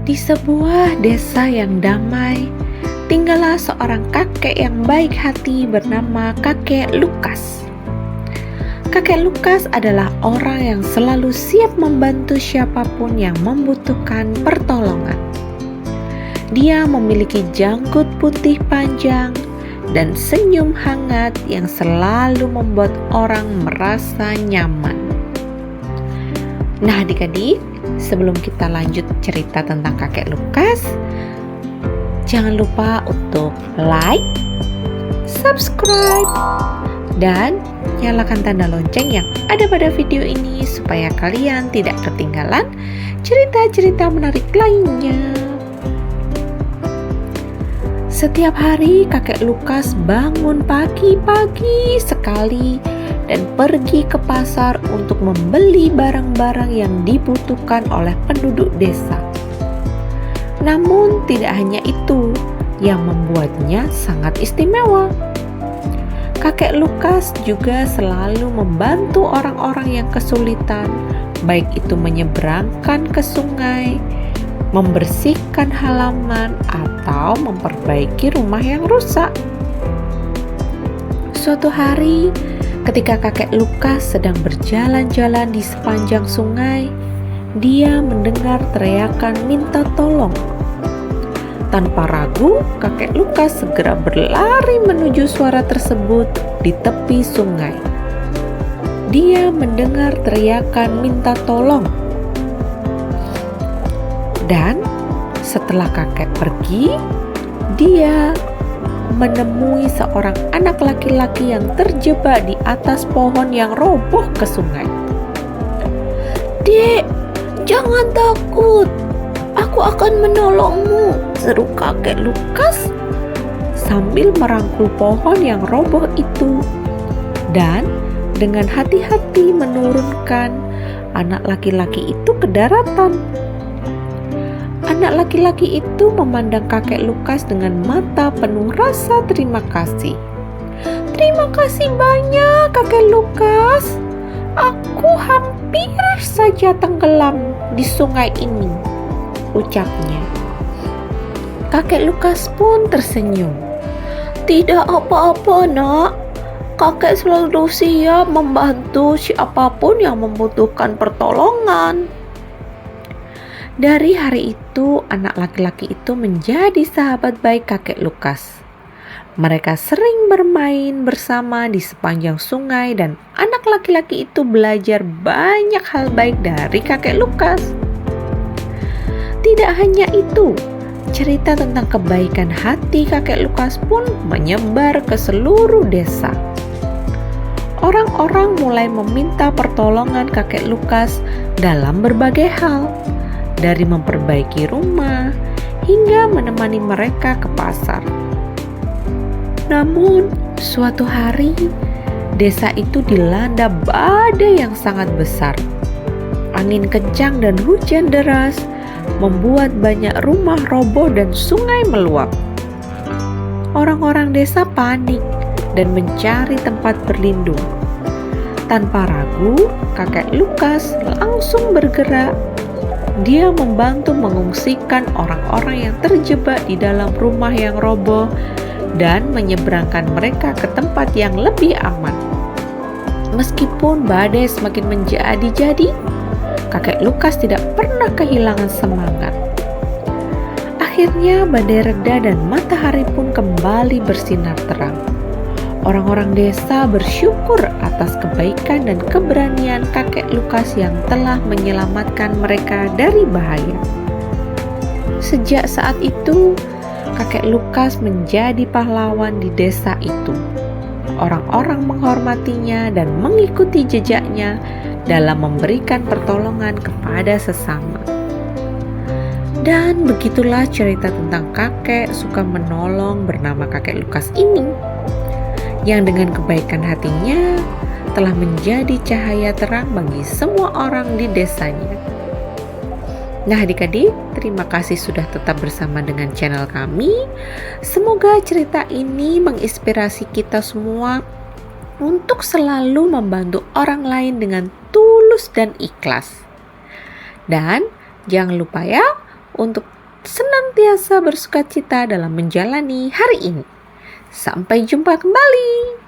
Di sebuah desa yang damai, tinggallah seorang kakek yang baik hati bernama kakek Lukas. Kakek Lukas adalah orang yang selalu siap membantu siapapun yang membutuhkan pertolongan. Dia memiliki janggut putih panjang dan senyum hangat yang selalu membuat orang merasa nyaman. Nah adik-adik, sebelum kita lanjut cerita tentang kakek Lukas, jangan lupa untuk like, subscribe, dan nyalakan tanda lonceng yang ada pada video ini supaya kalian tidak ketinggalan cerita-cerita menarik lainnya. Setiap hari kakek Lukas bangun pagi-pagi sekali dan pergi ke pasar untuk membeli barang-barang yang dibutuhkan oleh penduduk desa. Namun tidak hanya itu yang membuatnya sangat istimewa. Kakek Lukas juga selalu membantu orang-orang yang kesulitan, baik itu menyeberangkan ke sungai, membersihkan halaman, atau memperbaiki rumah yang rusak. Suatu hari, ketika kakek Lukas sedang berjalan-jalan di sepanjang sungai, dia mendengar teriakan minta tolong. Tanpa ragu, kakek Lukas segera berlari menuju suara tersebut di tepi sungai. Dia mendengar teriakan minta tolong. Dan setelah kakek pergi, dia menemui seorang anak laki-laki yang terjebak di atas pohon yang roboh ke sungai. "Dek, jangan takut. Aku akan menolongmu," seru kakek Lukas sambil merangkul pohon yang roboh itu dan dengan hati-hati menurunkan anak laki-laki itu ke daratan. Anak laki-laki itu memandang kakek Lukas dengan mata penuh rasa terima kasih. "Terima kasih banyak, kakek Lukas. Aku hampir saja tenggelam di sungai ini," ucapnya. Kakek Lukas pun tersenyum. "Tidak apa-apa, nak. Kakek selalu siap membantu siapapun yang membutuhkan pertolongan." Dari hari itu, anak laki-laki itu menjadi sahabat baik kakek Lukas. Mereka sering bermain bersama di sepanjang sungai dan anak laki-laki itu belajar banyak hal baik dari kakek Lukas. Tidak hanya itu, cerita tentang kebaikan hati kakek Lukas pun menyebar ke seluruh desa. Orang-orang mulai meminta pertolongan kakek Lukas dalam berbagai hal, dari memperbaiki rumah hingga menemani mereka ke pasar. Namun, suatu hari desa itu dilanda badai yang sangat besar. Angin kencang dan hujan deras membuat banyak rumah roboh dan sungai meluap. Orang-orang desa panik dan mencari tempat berlindung. Tanpa ragu, kakek Lukas langsung bergerak. Dia membantu mengungsikan orang-orang yang terjebak di dalam rumah yang roboh dan menyeberangkan mereka ke tempat yang lebih aman. Meskipun badai semakin menjadi-jadi, kakek Lukas tidak pernah kehilangan semangat. Akhirnya badai reda dan matahari pun kembali bersinar terang. Orang-orang desa bersyukur atas kebaikan dan keberanian kakek Lukas yang telah menyelamatkan mereka dari bahaya. Sejak saat itu, kakek Lukas menjadi pahlawan di desa itu. Orang-orang menghormatinya dan mengikuti jejaknya dalam memberikan pertolongan kepada sesama. Dan begitulah cerita tentang kakek suka menolong bernama kakek Lukas ini, yang dengan kebaikan hatinya telah menjadi cahaya terang bagi semua orang di desanya. Nah adik-adik, terima kasih sudah tetap bersama dengan channel kami. Semoga cerita ini menginspirasi kita semua untuk selalu membantu orang lain dengan tulus dan ikhlas. Dan jangan lupa ya untuk senantiasa bersukacita dalam menjalani hari ini. Sampai jumpa kembali.